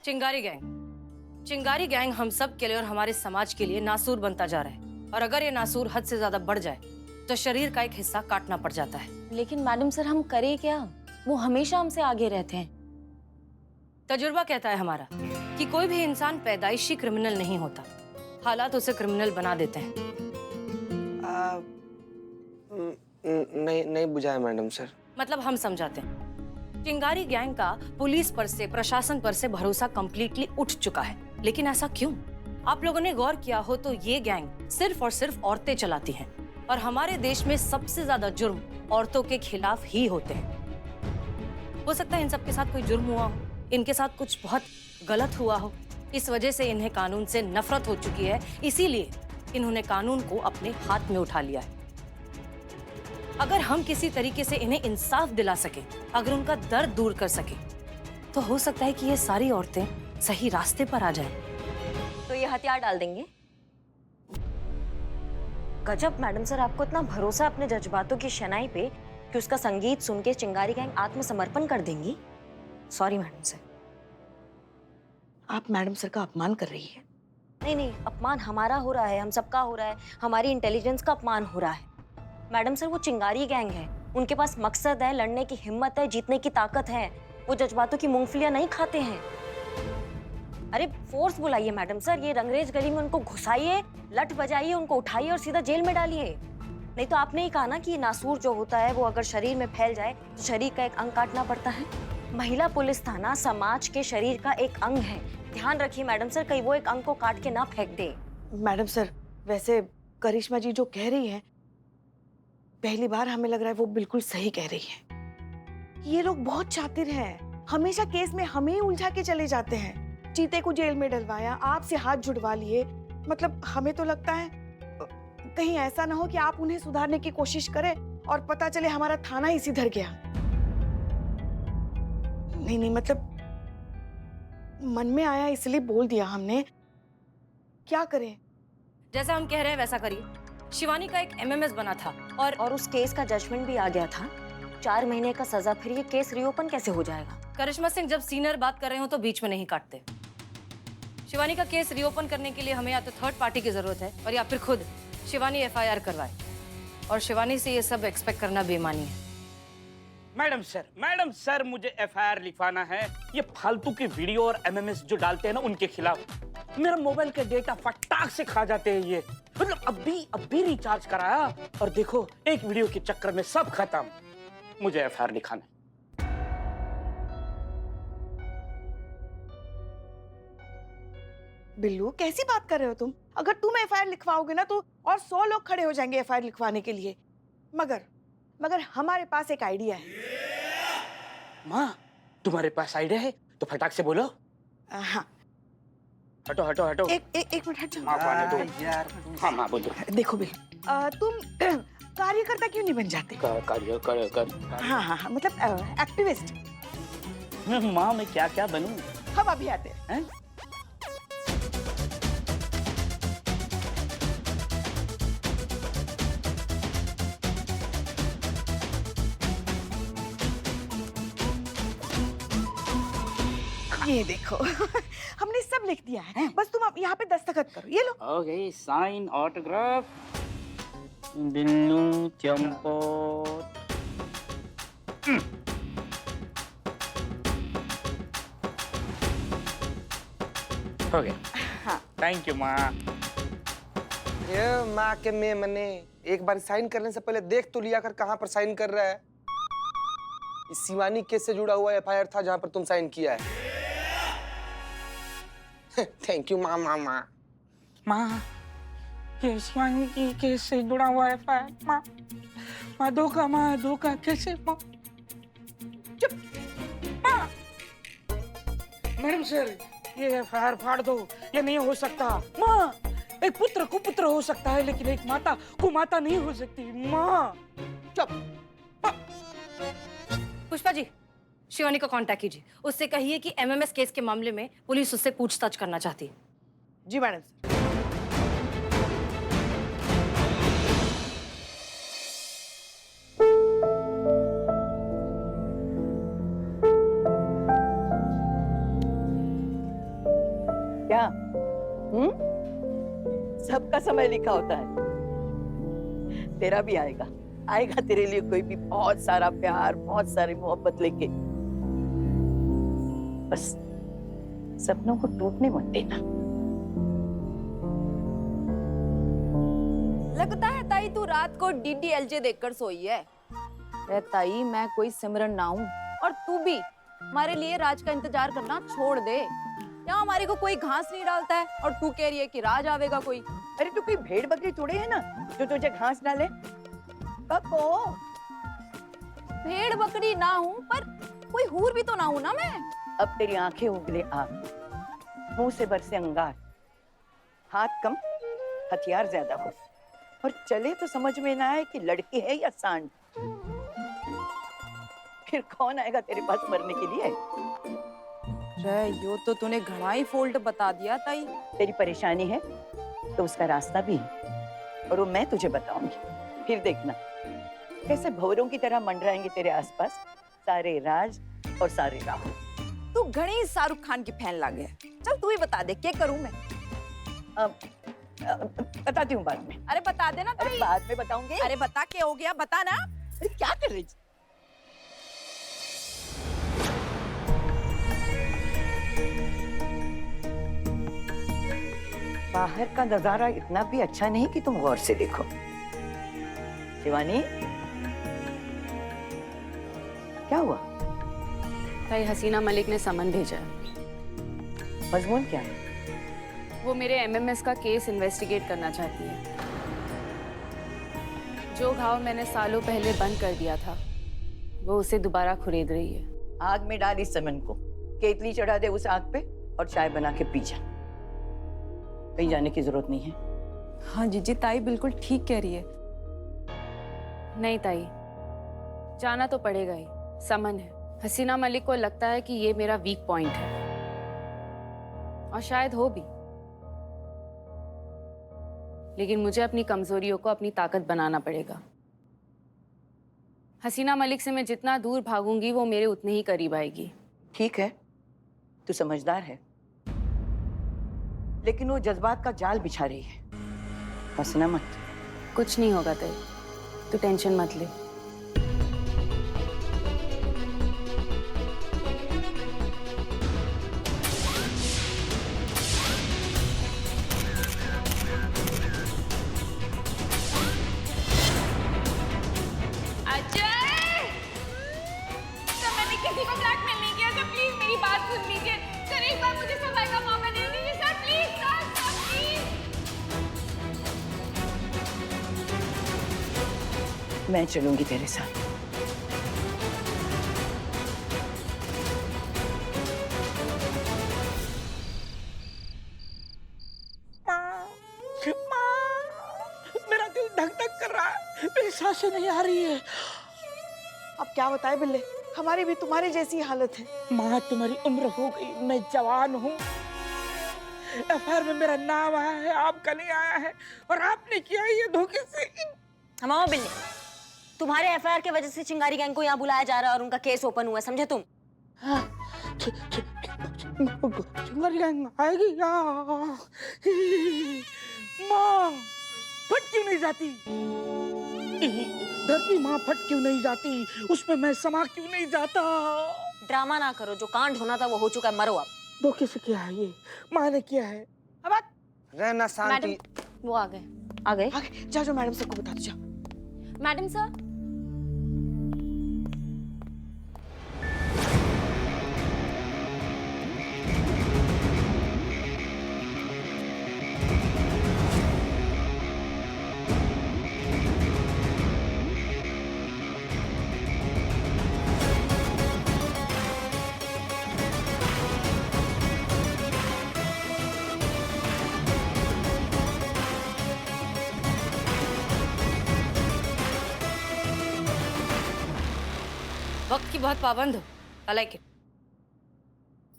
चिंगारी गैंग हम सब के लिए और हमारे समाज के लिए नासूर बनता जा रहा है, और अगर ये नासूर हद से ज्यादा बढ़ जाए तो शरीर का एक हिस्सा काटना पड़ जाता है। लेकिन मैडम सर, हम करें क्या? वो हमेशा हमसे आगे रहते हैं। तजुर्बा कहता है हमारा कि कोई भी इंसान पैदाइशी क्रिमिनल नहीं होता, हालात उसे क्रिमिनल बना देते हैं। नहीं नहीं बुझा है मैडम सर। मतलब हम समझाते हैं। चिंगारी गैंग का पुलिस पर से, प्रशासन पर से भरोसा कंप्लीटली उठ चुका है। लेकिन ऐसा क्यों? आप लोगों ने गौर किया हो तो ये गैंग सिर्फ और सिर्फ औरतें चलाती हैं, और हमारे देश में सबसे ज्यादा जुर्म औरतों के खिलाफ ही होते हैं। हो सकता है इन सबके साथ कोई जुर्म हुआ हो, इनके साथ कुछ बहुत गलत हुआ हो, इस वजह से इन्हें कानून से नफरत हो चुकी है, इसीलिए इन्होंने कानून को अपने हाथ में उठा लिया है। अगर हम किसी तरीके से इन्हें इंसाफ दिला सके, अगर उनका दर्द दूर कर सके, तो हो सकता है कि ये सारी औरतें सही रास्ते पर आ जाएं। तो ये हथियार डाल देंगे? गजब मैडम सर, आपको इतना भरोसा अपने जज्बातों की शनाई पे कि उसका संगीत सुन के चिंगारी गैंग आत्मसमर्पण कर देंगी। Sorry madam sir. आप मैडम सर का अपमान कर रही है। नहीं नहीं, अपमान हमारा हो रहा है, हम सबका हो रहा है, हमारी इंटेलिजेंस का अपमान हो रहा है। मैडम सर, वो चिंगारी गैंग है, उनके पास मकसद है, लड़ने की हिम्मत है, जीतने की ताकत है। वो जज्बातों की मूंगफलियां नहीं खाते हैं। अरे फोर्स बुलाइए मैडम सर, ये रंगरेज गली में उनको घुसाइए, लठ बजाइए, उनको उठाइए और सीधा जेल में डालिए। नहीं तो आपने ही कहा ना कि नासूर जो होता है वो अगर शरीर में फैल जाए तो शरीर का एक अंग काटना पड़ता है। महिला पुलिस थाना समाज के शरीर का एक अंग है। ध्यान रखिए मैडम सर, कहीं वो एक अंग को काट के ना फेंक दे। मैडम सर, वैसे करिश्मा जी जो कह रही है, पहली बार हमें लग रहा है वो बिल्कुल सही कह रही है। ये लोग बहुत शातिर हैं, हमेशा केस में हमें ही उलझा के चले जाते हैं। चीते को जेल में डलवाया, आपसे हाथ जुड़वा लिए। मतलब हमें तो लगता है कहीं ऐसा ना हो कि आप उन्हें सुधारने की कोशिश करें और पता चले हमारा थाना ही सिधर गया। नहीं नहीं, मतलब मन में आया इसलिए बोल दिया हमने। क्या करें? जैसा हम कह रहे हैं वैसा करिए। शिवानी का एक एमएमएस बना था और उस केस का जजमेंट भी आ गया था। 4 महीने का सजा, फिर ये केस रीओपन कैसे हो जाएगा? करिश्मा सिंह, जब सीनियर बात कर रहे हो तो बीच में नहीं काटते। शिवानी का केस रीओपन करने के लिए हमें या तो थर्ड पार्टी की जरूरत है, और या फिर खुद शिवानी एफआईआर करवाए। और शिवानी से ये सब एक्सपेक्ट करना बेईमानी है। मैडम सर मुझे एफआईआर लिखवाना है। ये फालतू की वीडियो और एमएमएस जो डालते हैं ना उनके खिलाफ। मेरा मोबाइल का डेटा फटाक से खा जाते हैं ये। मतलब अभी रिचार्ज कराया और देखो एक वीडियो के चक्कर में सब खत्म। मुझे एफआईआर लिखाना है। बिल्लू, कैसी बात कर रहे हो तुम? अगर तुम एफआईआर लिखवाओगे ना तो और 100 लोग खड़े हो जाएंगे एफआईआर लिखवाने के लिए। मगर हमारे पास एक आइडिया है। माँ, तुम्हारे पास आइडिया है तो फटाक से बोलो। हाँ, हटो हटो हटो। एक मिनट हट जाओ। माँ को आने दो यार। हाँ माँ बोलो। देखो बिल्लू, तुम कार्यकर्ता क्यों नहीं बन जाते? कर। हाँ, मतलब एक्टिविस्ट। माँ मैं क्या क्या बनूं? हम अभी आते हैं। ये देखो हमने सब लिख दिया है, बस तुम अब यहाँ पे दस्तखत करो। ये लो। Okay, sign autograph Billu Champo. हो गया। हाँ, थैंक यू माँ। ये माँ के में मने एक बार साइन करने से पहले देख तो लिया कर कहाँ पर साइन कर रहा है। इस शिवानी केस से जुड़ा हुआ एफआईआर था जहाँ पर तुम साइन किया है। थैंक यू माँ। माँ, ये शिवानी की केस से जुड़ा हुआ है माँ। माँ धोखा कैसे माँ? चुप माँ। मैडम सर, ये एफआईआर फाड़ दो, ये नहीं हो सकता माँ। एक पुत्र कुपुत्र हो सकता है लेकिन एक माता कुमाता नहीं हो सकती माँ। चुप। पुष्पा जी, शिवानी को कांटेक्ट कीजिए, उससे कहिए कि एमएमएस केस के मामले में पुलिस उससे पूछताछ करना चाहती है। जी मैडम। क्या? सबका समय लिखा होता है। तेरा भी आएगा, आएगा तेरे लिए कोई भी बहुत सारा प्यार, बहुत सारी मोहब्बत लेके। बस सपनों को टूटने मत देना। लगता है ताई तू रात को DDLJ देखकर सोई है। अरे ताई मैं कोई सिमरन ना हूँ, और तू भी हमारे लिए राज का इंतजार करना छोड़ दे। यहाँ हमारे को कोई घास नहीं डालता है और तू कह रही है कि राज आवेगा कोई। अरे तू कोई भेड़ बकरी थोड़ी है ना जो तुझे घास डाले। बको भेड़ बकरी ना हूँ, पर कोई हूर भी तो ना हूँ ना मैं। अब तेरी आंखें उगले आग, मुंह से बरसे अंगार, हाथ कम हथियार ज्यादा हो, और चले तो समझ में ना आए कि लड़की है या सांड। फिर कौन आएगा तेरे पास मरने के लिए? अरे यो तो तूने घना ही फोल्ट बता दिया ताई। तेरी परेशानी है तो उसका रास्ता भी है, और वो मैं तुझे बताऊंगी। फिर देखना कैसे भंवरों की तरह मंडराएंगे तेरे आसपास सारे राज और सारे राहुल। तू घनी शाहरुख खान की फैन लग है। चल तू ही बता दे क्या करूं मैं। बताती हूँ बाद में। अरे बता देना अरे ताई। बाद में बताऊंगी। अरे बता क्या हो गया, बता ना। अरे क्या कर रही? बाहर का नजारा इतना भी अच्छा नहीं कि तुम गौर से देखो। शिवानी, क्या हुआ? ताई हसीना मलिक ने समन भेजा है। मजमून क्या है? वो मेरे MMS का केस इन्वेस्टिगेट करना चाहती है। जो घाव मैंने सालों पहले बंद कर दिया था, वो उसे दोबारा खुरेद रही है। आग में डाल इस समन को, केतली चढ़ा दे उस आग पे और चाय बना के पी जा। कहीं जाने की जरूरत नहीं है। हाँ जीजी, ताई बिल्कुल ठीक कह रही है। नहीं ताई, जाना तो पड़ेगा ही। समन है। हसीना मलिक को लगता है कि ये मेरा वीक पॉइंट है, और शायद हो भी। लेकिन मुझे अपनी कमजोरियों को अपनी ताकत बनाना पड़ेगा। हसीना मलिक से मैं जितना दूर भागूंगी, वो मेरे उतने ही करीब आएगी। ठीक है, तू समझदार है, लेकिन वो जज्बात का जाल बिछा रही है। हंसना मत। कुछ नहीं होगा ताई, तू टेंशन मत ले। किसी को ब्लैकमेल नहीं किया सर, प्लीज मेरी बात सुन लीजिए सर, एक बार मुझे सफाई का मौका दे दीजिए sir, please sir, sir please. मैं चलूंगी तेरे साथ। मेरा दिल धक धक कर रहा है, मेरी सांसें नहीं आ रही है। अब क्या बताए बिल्ले, हमारी भी तुम्हारी जैसी हालत है। माँ तुम्हारी उम्र हो गई, मैं जवान हूँ। FIR में मेरा नाम आया है, आपका नहीं आया है, और आपने किया ये धोखे से। हमाओ बिल्ले, तुम्हारे FIR के वजह से चिंगारी गैंग को यहाँ बुलाया जा रहा है और उनका केस ओपन हुआ, समझे तुम? चिंगारी गैंग आएगी यहाँ। माँ फट क्यों नहीं जाती? धरती माँ फट क्यों नहीं जाती? उसमें मैं समा क्यों नहीं जाता? ड्रामा ना करो, जो कांड होना था वो हो चुका है, मरो अब। धोखे से किया है ये, माँ ने किया है। अब रहना शांति। मैडम, वो आ गए। आ गए? आगे जाओ, जो मैडम सर को बता दो, जाओ। मैडम सर, वक्त की बहुत पाबंद हो। I like it.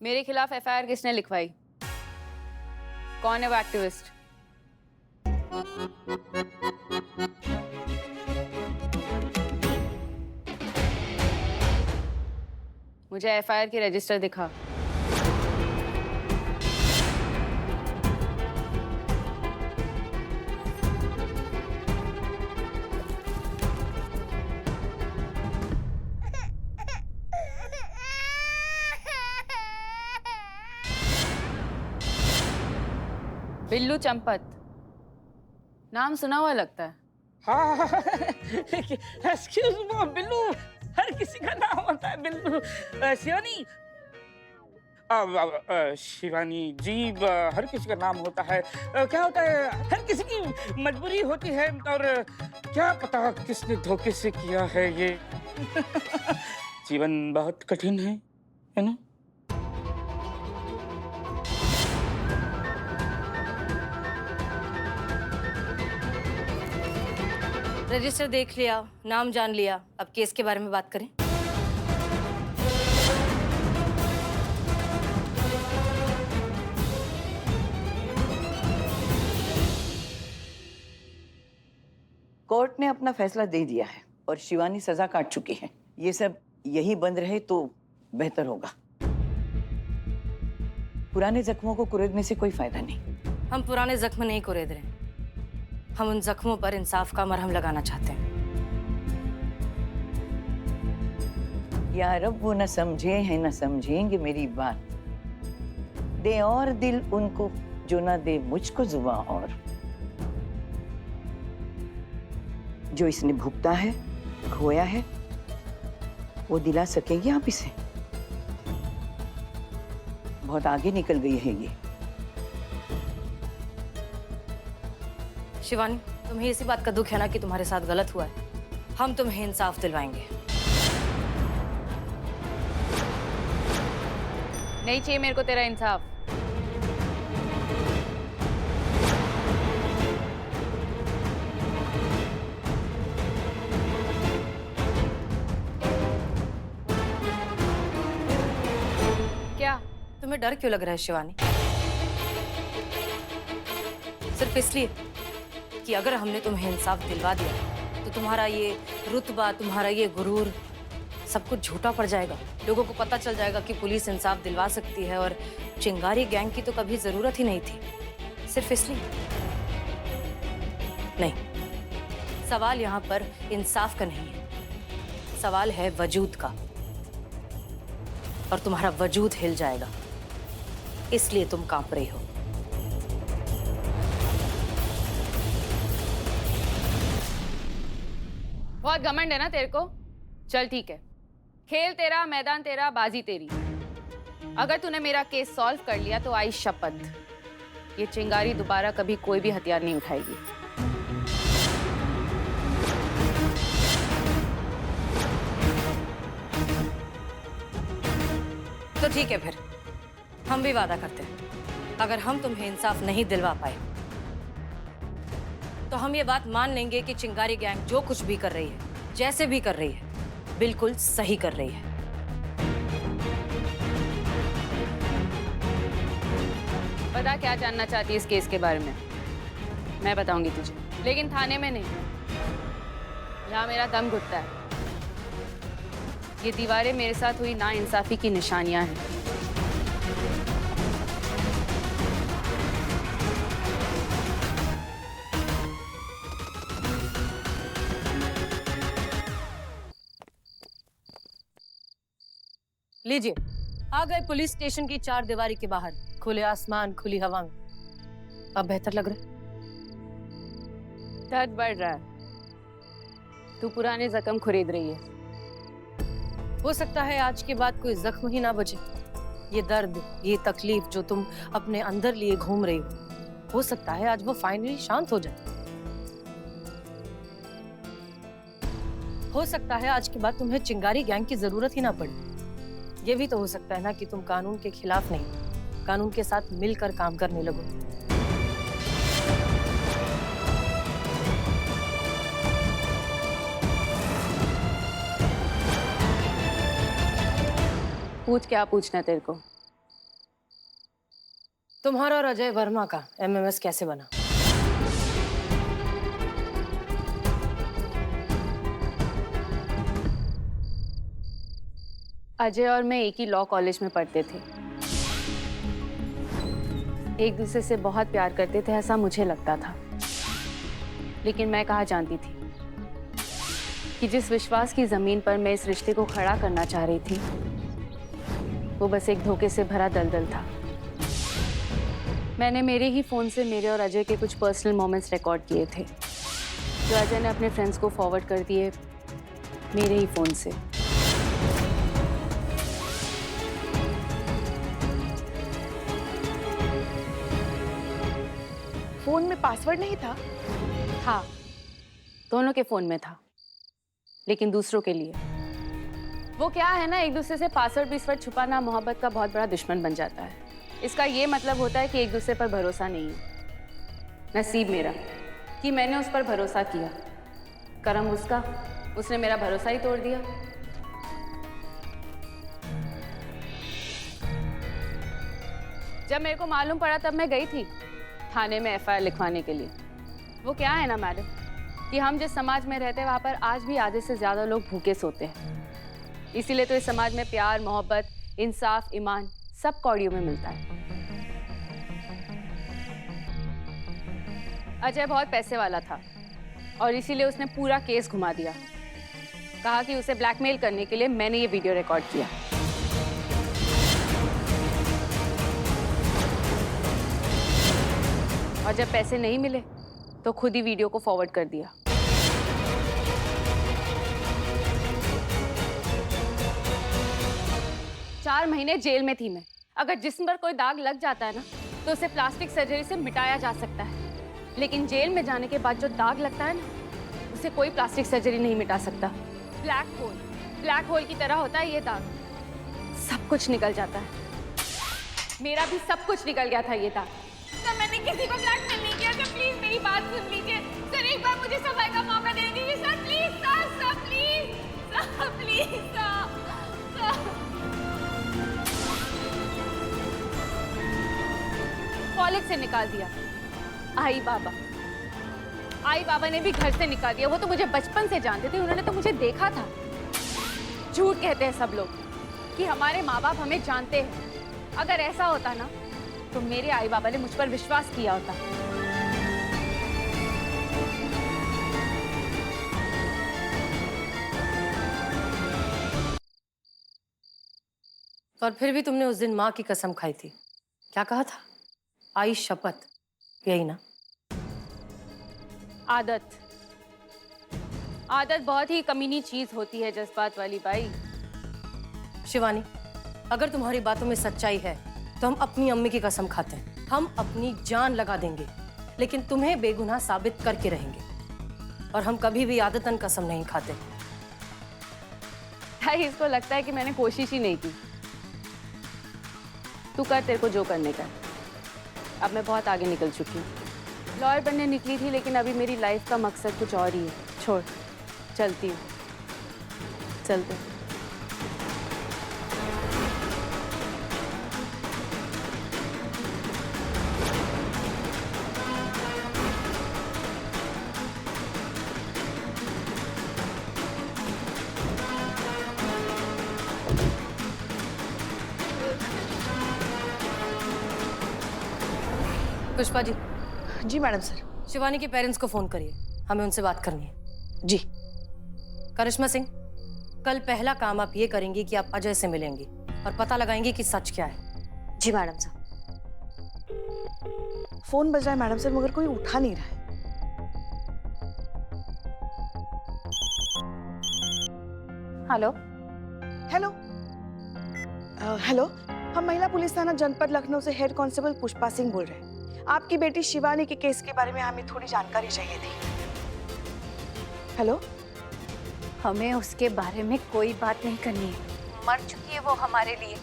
मेरे खिलाफ FIR किसने लिखवाई? कौन है वो एक्टिविस्ट? मुझे FIR की रजिस्टर दिखा। बिल्लू चंपत, नाम सुना हुआ लगता है। हाँ, एक्सक्यूज मी बिल्लू, हर किसी का नाम होता है बिल्लू। शिवानी, शिवानी जी, हर किसी का नाम होता है। क्या होता है, हर किसी की मजबूरी होती है, और क्या पता किसने धोखे से किया है ये। जीवन बहुत कठिन है ना? रजिस्टर देख लिया, नाम जान लिया, अब केस के बारे में बात करें। कोर्ट ने अपना फैसला दे दिया है और शिवानी सजा काट चुकी है। ये सब यही बंद रहे तो बेहतर होगा। पुराने जख्मों को कुरेदने से कोई फायदा नहीं। हम पुराने जख्म नहीं कुरेद रहे, हम उन जख्मों पर इंसाफ का मरहम लगाना चाहते हैं। यार अब वो न समझे हैं न समझेंगे मेरी बात। दे और दिल उनको जो ना दे मुझको जुबां, और जो इसने भुगता है, खोया है, वो दिला सकेंगे आप इसे? बहुत आगे निकल गई है ये। शिवानी, तुम्हें इसी बात का दुख है ना कि तुम्हारे साथ गलत हुआ है? हम तुम्हें इंसाफ दिलवाएंगे। नहीं चाहिए मेरे को तेरा इंसाफ। क्या तुम्हें डर क्यों लग रहा है शिवानी? सिर्फ इसलिए कि अगर हमने तुम्हें इंसाफ दिलवा दिया तो तुम्हारा ये रुतबा, तुम्हारा ये गुरूर सब कुछ झूठा पड़ जाएगा। लोगों को पता चल जाएगा कि पुलिस इंसाफ दिलवा सकती है और चिंगारी गैंग की तो कभी जरूरत ही नहीं थी। सिर्फ इसलिए नहीं, सवाल यहाँ पर इंसाफ का नहीं है, सवाल है वजूद का, और तुम्हारा वजूद हिल जाएगा, इसलिए तुम कांप रही हो। बहुत घमंड है ना तेरे को? चल ठीक है, खेल तेरा, मैदान तेरा, बाजी तेरी। अगर तूने मेरा केस सॉल्व कर लिया तो आई शपथ, ये चिंगारी दोबारा कभी कोई भी हथियार नहीं उठाएगी। तो ठीक है, फिर हम भी वादा करते हैं, अगर हम तुम्हें इंसाफ नहीं दिलवा पाए तो हम ये बात मान लेंगे कि चिंगारी गैंग जो कुछ भी कर रही है, जैसे भी कर रही है, बिल्कुल सही कर रही है। बता क्या जानना चाहती है इस केस के बारे में? मैं बताऊंगी तुझे, लेकिन थाने में नहीं। यहाँ मेरा दम घुटता है। ये दीवारें मेरे साथ हुई नाइंसाफी की निशानियां हैं। लीजिए, आ गए पुलिस स्टेशन की चार दीवारी के बाहर, खुले आसमान, खुली हवा में। अब बेहतर लग रहा है? दर्द बढ़ रहा है, तू पुराने जख्म खुरीद रही है। हो सकता है आज के बाद कोई जख्म ही ना बचे। ये दर्द, ये तकलीफ जो तुम अपने अंदर लिए घूम रही हो सकता है आज वो फाइनली शांत हो जाए। हो सकता है आज के बाद तुम्हें चिंगारी गैंग की जरूरत ही ना पड़े। ये भी तो हो सकता है ना कि तुम कानून के खिलाफ नहीं, कानून के साथ मिलकर काम करने लगो। पूछ, क्या पूछना तेरे को? तुम्हारा और अजय वर्मा का एमएमएस कैसे बना? अजय और मैं एक ही लॉ कॉलेज में पढ़ते थे, एक दूसरे से बहुत प्यार करते थे, ऐसा मुझे लगता था। लेकिन मैं कहाँ जानती थी कि जिस विश्वास की जमीन पर मैं इस रिश्ते को खड़ा करना चाह रही थी वो बस एक धोखे से भरा दलदल था। मैंने मेरे ही फ़ोन से मेरे और अजय के कुछ पर्सनल मोमेंट्स रिकॉर्ड किए थे, जो अजय ने अपने फ्रेंड्स को फॉरवर्ड कर दिए मेरे ही फ़ोन से। फोन में पासवर्ड नहीं था? था, दोनों के फ़ोन में था, लेकिन दूसरों के लिए। वो क्या है ना, एक दूसरे से पासवर्ड बीसवर्ड छुपाना मोहब्बत का बहुत बड़ा दुश्मन बन जाता है। इसका ये मतलब होता है कि एक दूसरे पर भरोसा नहीं है। नसीब मेरा कि मैंने उस पर भरोसा किया, करम उसका, उसने मेरा भरोसा ही तोड़ दिया। जब मेरे को मालूम पड़ा तब मैं गई थी थाने में एफआईआर लिखवाने के लिए। वो क्या है ना मैडम कि हम जिस समाज में रहते हैं वहाँ पर आज भी आधे से ज़्यादा लोग भूखे सोते हैं। इसीलिए तो इस समाज में प्यार, मोहब्बत, इंसाफ, ईमान सब कौड़ियों में मिलता है। अजय बहुत पैसे वाला था और इसीलिए उसने पूरा केस घुमा दिया। कहा कि उसे ब्लैकमेल करने के लिए मैंने ये वीडियो रिकॉर्ड किया। और जब पैसे नहीं मिले तो खुद ही वीडियो को फॉरवर्ड कर दिया। चार महीने जेल में थी मैं। अगर जिस्म पर कोई दाग लग जाता है ना तो उसे प्लास्टिक सर्जरी से मिटाया जा सकता है, लेकिन जेल में जाने के बाद जो दाग लगता है ना उसे कोई प्लास्टिक सर्जरी नहीं मिटा सकता। ब्लैक होल की तरह होता है ये दाग। सब कुछ निकल जाता है। मेरा भी सब कुछ निकल गया था ये दाग। सर मैंने किसी को ब्लैकमेल नहीं किया सर, प्लीज मेरी बात सुन लीजिए सर, एक बार मुझे सफाई का मौका दे दीजिए sir, please sir please sir, please sir. College से निकाल दिया। आई बाबा ने भी घर से निकाल दिया। वो तो मुझे बचपन से जानते थे, उन्होंने तो मुझे देखा था। झूठ कहते हैं सब लोग कि हमारे माँ बाप हमें जानते हैं। अगर ऐसा होता ना तो मेरे आई बाबा ने मुझ पर विश्वास किया होता। और फिर भी तुमने उस दिन माँ की कसम खाई थी। क्या कहा था? आई शपथ, यही ना? आदत बहुत ही कमीनी चीज होती है जज्बात वाली बाई। शिवानी, अगर तुम्हारी बातों में सच्चाई है तो हम अपनी अम्मी की कसम खाते हैं। हम अपनी जान लगा देंगे, लेकिन तुम्हें बेगुनाह साबित करके रहेंगे। और हम कभी भी आदतन कसम नहीं खाते। भाई इसको लगता है कि मैंने कोशिश ही नहीं की। तू कर, तेरे को जो करने का। अब मैं बहुत आगे निकल चुकी हूँ। लॉयर बनने निकली थी, लेकिन अभी मेरी लाइफ का मकसद कुछ और ही है। छोड़, चलती हूँ। चलते। पुष्पा जी। जी मैडम सर। शिवानी के पेरेंट्स को फोन करिए, हमें उनसे बात करनी है। जी। करिश्मा सिंह, कल पहला काम आप ये करेंगी कि आप अजय से मिलेंगी और पता लगाएंगी कि सच क्या है। जी मैडम साहब। फोन बज रहा है मैडम सर, मगर कोई उठा नहीं रहा है। हेलो। हेलो। हेलो, हम महिला पुलिस थाना जनपद लखनऊ से हेड कांस्टेबल पुष्पा सिंह बोल रहे हैं। आपकी बेटी शिवानी के केस के बारे में हमें थोड़ी जानकारी चाहिए थी। हेलो। हमें उसके बारे में कोई बात नहीं करनी है। मर चुकी है वो हमारे लिए।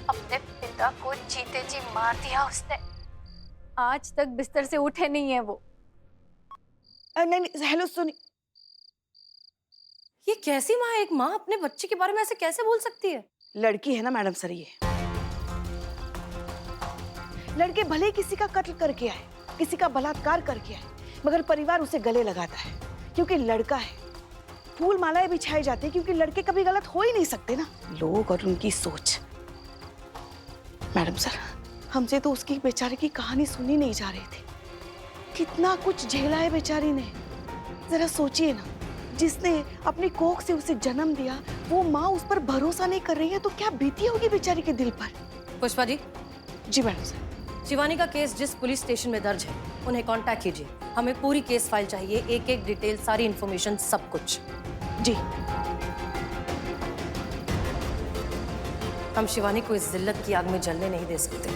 अपने पिता को जीते जी मार दिया उसने। आज तक बिस्तर से उठे नहीं है वो। नहीं, हेलो सुनिए। ये कैसी माँ, एक माँ अपने बच्चे के बारे में ऐसे कैसे बोल सकती है? लड़की है ना मैडम सर, ये लड़के भले ही किसी का कत्ल करके आए, किसी का बलात्कार करके आए, मगर परिवार उसे गले लगाता है क्योंकि लड़का है। फूल मालाएं बिछाई जाती है क्योंकि लड़के कभी गलत हो ही नहीं सकते ना। लोग और उनकी सोच। मैडम सर, हमसे तो उसकी बेचारे की कहानी सुनी नहीं जा रही थी। कितना कुछ झेला है बेचारी ने। जरा सोचिए ना, जिसने अपनी कोख से उसे जन्म दिया, वो माँ उस पर भरोसा नहीं कर रही है तो क्या बीती होगी बेचारी के दिल पर। पुष्पा जी। जी मैडम सर। शिवानी का केस जिस पुलिस स्टेशन में दर्ज है उन्हें कांटेक्ट कीजिए। हमें पूरी केस फाइल चाहिए, एक एक डिटेल, सारी इंफॉर्मेशन, सब कुछ। जी। हम शिवानी को इस जिल्लत की आग में जलने नहीं दे सकते।